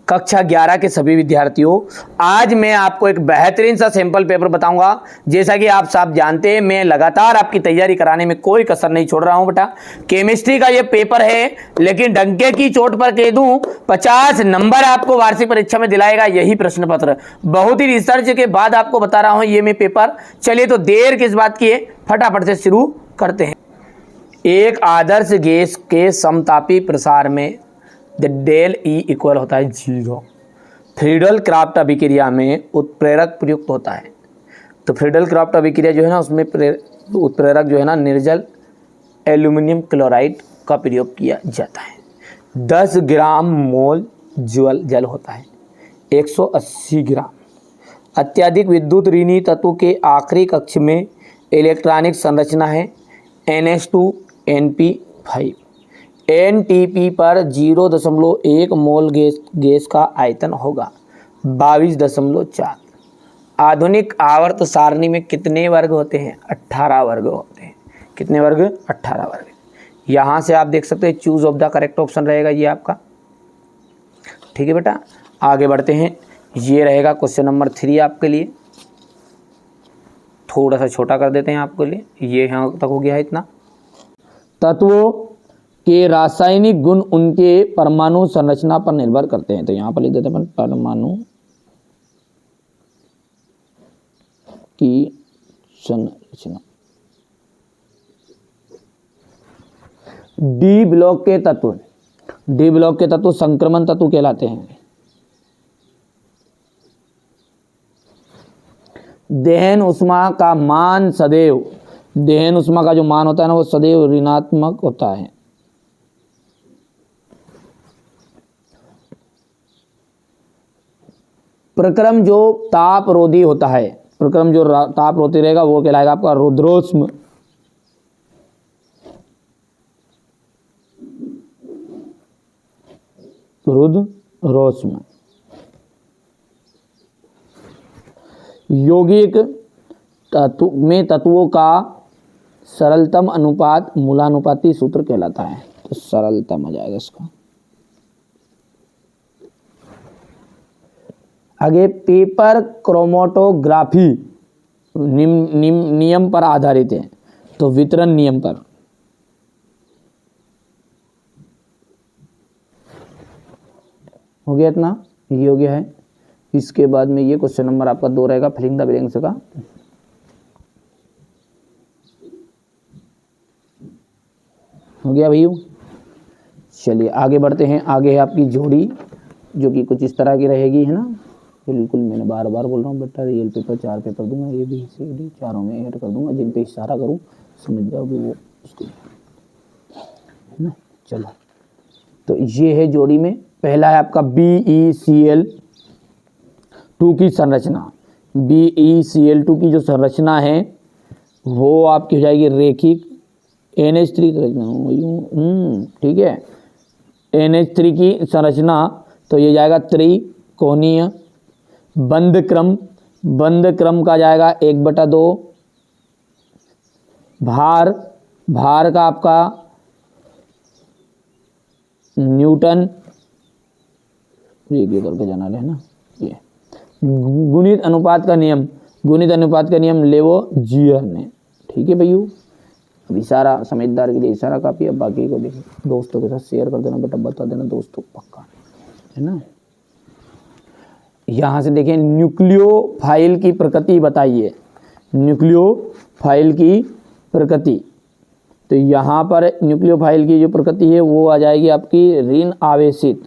कक्षा 11 के सभी विद्यार्थियों, आज मैं आपको एक बेहतरीन सा सैंपल पेपर बताऊंगा। जैसा कि आप सब जानते हैं, मैं लगातार आपकी तैयारी कराने में कोई कसर नहीं छोड़ रहा हूं बेटा। केमिस्ट्री का ये पेपर है, लेकिन डंके की चोट पर कह दूं 50 नंबर आपको वार्षिक परीक्षा में दिलाएगा यही प्रश्न पत्र। बहुत ही रिसर्च के बाद आपको बता रहा हूं ये मैं पेपर। चलिए तो देर किस बात की है, फटाफट से शुरू करते हैं। एक आदर्श गैस के समतापी प्रसार में डेल ई इक्वल होता है 0। फ्रीडल क्राफ्ट अभिक्रिया में उत्प्रेरक प्रयुक्त होता है। तो फ्रीडल क्राफ्ट अभिक्रिया जो है ना, उसमें उत्प्रेरक जो है ना, निर्जल एल्यूमिनियम क्लोराइड का प्रयोग किया जाता है। 10 ग्राम मोल जल होता है, 180 ग्राम। अत्यधिक विद्युत ऋणी तत्व के आखिरी कक्ष में इलेक्ट्रॉनिक संरचना है NH2NP5। NTP पर 0.1 मोल गैस का आयतन होगा 22.4। आधुनिक आवर्त सारणी में कितने वर्ग होते हैं? 18 वर्ग होते हैं। कितने वर्ग? 18 वर्ग। यहाँ से आप देख सकते हैं choose of the correct option रहेगा ये आपका। ठीक है बेटा, आगे बढ़ते हैं। ये रहेगा क्वेश्चन नंबर 3 आपके लिए। थोड़ा सा छोटा कर देते हैं आपके लिए। ये यहाँ तक हो गया है इतना। तत्वों के रासायनिक गुण उनके परमाणु संरचना पर निर्भर करते हैं। तो यहाँ पर लिख देते हैं परमाणु की संरचना। डी ब्लॉक के तत्व संक्रमण तत्व कहलाते हैं। दहन उष्मा का मान सदैव, दहन उष्मा का जो मान होता है ना, वो सदैव ऋणात्मक होता है। प्रक्रम जो तापरोधी होता है, प्रक्रम जो तापरोधी रहेगा वो कहलाएगा आपका रुद्रोष्म। रुद्रोष्म। यौगिक तत्व में तत्वों का सरलतम अनुपात मूलानुपाती सूत्र कहलाता है। तो सरलतम आ जाएगा इसका। आगे पेपर क्रोमेटोग्राफी नियम पर आधारित है। तो वितरण नियम पर। हो गया इतना, ये हो गया है। इसके बाद में ये क्वेश्चन नंबर आपका 2 रहेगा, फिलिंग द ब्लैंक्स का। हो गया भैया। चलिए आगे बढ़ते हैं। आगे है आपकी जोड़ी, जो कि कुछ इस तरह की रहेगी, है ना। बिल्कुल, मैंने बार बार बोल रहा हूँ बेटा, रियल पेपर 4 पेपर दूंगा, ABCD चारों में ऐड कर दूंगा। जिन पे इशारा करूँ समझ जाओगे वो उसको, है ना। चलो, तो ये है जोड़ी में। पहला है आपका BeCl2 की संरचना। BeCl2 की जो संरचना है वो आपकी हो जाएगी रेखिक NH3 संरचना। ठीक है, NH3 की संरचना। तो ये जाएगा त्रिकोणीय। बंध क्रम का जाएगा 1/2। भार का आपका न्यूटन, ये करके जाना है ना। ये गुणित अनुपात का नियम लेवोजियर ने। ठीक है भैया, अब इशारा समझदार के लिए इशारा काफी। अब बाकी को देखो, दोस्तों के साथ शेयर कर देना बेटा, बता देना दोस्तों पक्का, है ना। यहाँ से देखें, न्यूक्लियोफाइल की प्रकृति बताइए। न्यूक्लियोफाइल की प्रकृति, तो यहाँ पर न्यूक्लियोफाइल की जो प्रकृति है वो आ जाएगी आपकी ऋण आवेशित।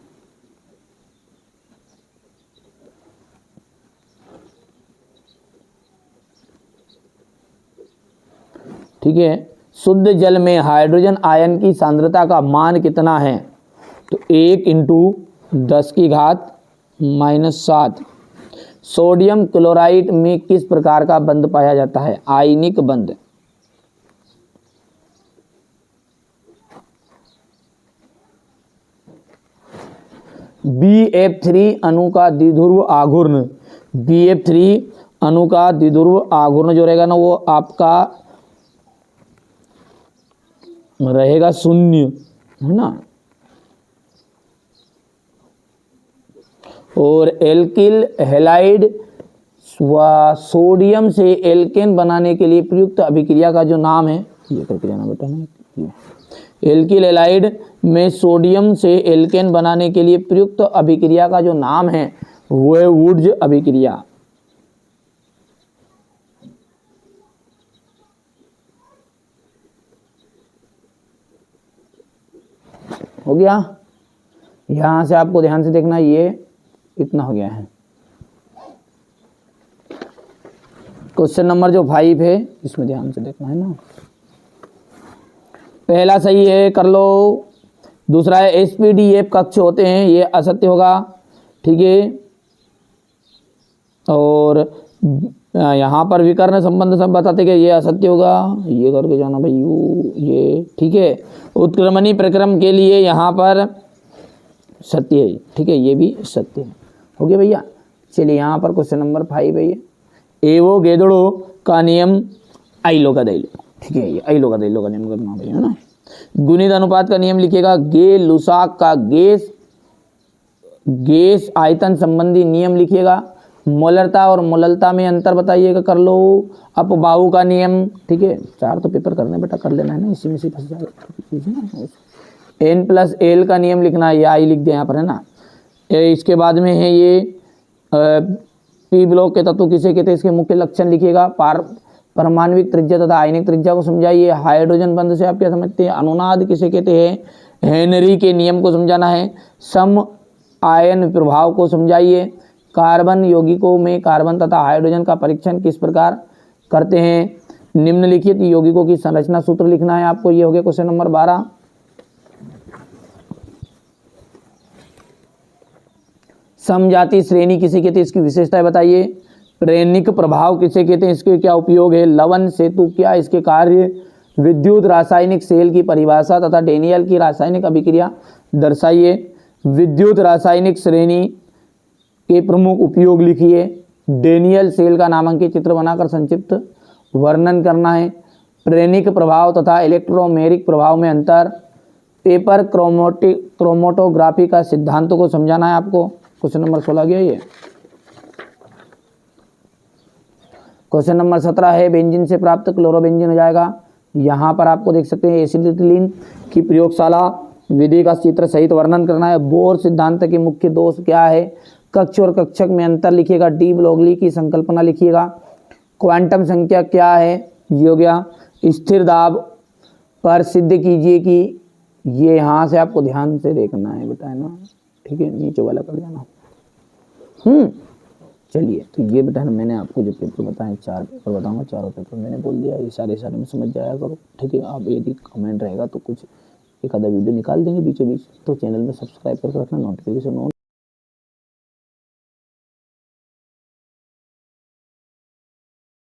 ठीक है, शुद्ध जल में हाइड्रोजन आयन की सांद्रता का मान कितना है? तो 1×10⁻⁻7। सोडियम क्लोराइड में किस प्रकार का बंध पाया जाता है? आयनिक बंध। BF3 अणु का द्विध्रुव आघूर्ण, BF3 अणु का द्विध्रुव आघूर्ण जो रहेगा ना, वो आपका रहेगा 0, है ना। और एल्किल हैलाइड सोडियम से एल्केन बनाने के लिए प्रयुक्त अभिक्रिया का जो नाम है, ये करके जाना बेटा ना, एल्किल हैलाइड में सोडियम से एल्केन बनाने के लिए प्रयुक्त अभिक्रिया का जो नाम है वो है वुड्स अभिक्रिया। हो गया। यहां से आपको ध्यान से देखना, ये इतना हो गया है। क्वेश्चन नंबर जो 5 है इसमें ध्यान से देखना है ना। पहला सही है, कर लो। दूसरा है एसपीडीएफ कक्ष होते हैं, ये असत्य होगा, ठीक है। और यहाँ पर विकर्ण संबंध सब बताते कि ये असत्य होगा, ये करके जाना भाई ये, ठीक है। उत्क्रमणी प्रक्रम के लिए यहाँ पर सत्य है, ठीक है, ये भी सत्य है। हो गया भैया। चलिए यहाँ पर क्वेश्चन नंबर 5 है, ये एवोगैड्रो का नियम आइलो का दैलो, ठीक है, ये आइलो का दैलो का नियम करना भैया ना। गुणित अनुपात का नियम लिखिएगा। गे लुसाक का गैस आयतन संबंधी नियम लिखिएगा। मोलरता और मोललता में अंतर बताइएगा, कर लो। अपबाहु का नियम, ठीक है, 4 तो पेपर करने बेटा, कर लेना है ना, इसी में से फंस जाएगा। N+L का नियम लिखना है, ये आई लिख दिया यहाँ पर है ना। इसके बाद में है ये पी ब्लॉक के तत्व किसे कहते हैं, इसके मुख्य लक्षण लिखिएगा। परमाणविक त्रिज्या तथा आयनिक त्रिज्या को समझाइए। हाइड्रोजन बंध से आप क्या समझते हैं, अनुनाद किसे कहते हैं, हेनरी के नियम को समझाना है। सम आयन प्रभाव को समझाइए। कार्बन यौगिकों में कार्बन तथा हाइड्रोजन का परीक्षण किस प्रकार करते हैं। निम्नलिखित यौगिकों की संरचना सूत्र लिखना है आपको। ये हो गया क्वेश्चन नंबर 12। समजाति श्रेणी किसे कहते हैं, इसकी विशेषताएं बताइए। प्रेरणिक प्रभाव किसे कहते हैं, इसके क्या उपयोग है। लवण सेतु क्या इसके कार्य। विद्युत रासायनिक सेल की परिभाषा तथा डेनियल की रासायनिक अभिक्रिया दर्शाइए। विद्युत रासायनिक श्रेणी के प्रमुख उपयोग लिखिए। डेनियल सेल का नामांकित चित्र बनाकर संक्षिप्त वर्णन करना है। प्रेरणिक प्रभाव तथा इलेक्ट्रोमेरिक प्रभाव में अंतर। पेपर क्रोमैटोग्राफी का सिद्धांतों को समझाना है आपको। क्वेश्चन नंबर 16 गया ये। क्वेश्चन नंबर 17 है बेंजीन से प्राप्त क्लोरोबेंजीन हो जाएगा। यहाँ पर आपको देख सकते हैं एसिटिलीन की प्रयोगशाला विधि का चित्र सहित वर्णन करना है। बोर सिद्धांत के मुख्य दोष क्या है। कक्ष और कक्षक में अंतर लिखिएगा। डी ब्रोगली की संकल्पना लिखिएगा। क्वांटम संख्या क्या है, ये हो गया। स्थिर दाब पर सिद्ध कीजिए कि, ये यहाँ से आपको ध्यान से देखना है बेटा है ना, ठीक है, नीचे वाला कर देना। चलिए तो ये बेटा मैंने आपको जो पेपर बताए 4 पेपर बताऊंगा, चारों पेपर मैंने बोल दिया, ये सारे में समझ जाया करो, ठीक है। आप यदि कमेंट रहेगा तो कुछ एक आधा वीडियो निकाल देंगे बीचों बीच, तो चैनल में सब्सक्राइब करके रखना, नोटिफिकेशन ऑन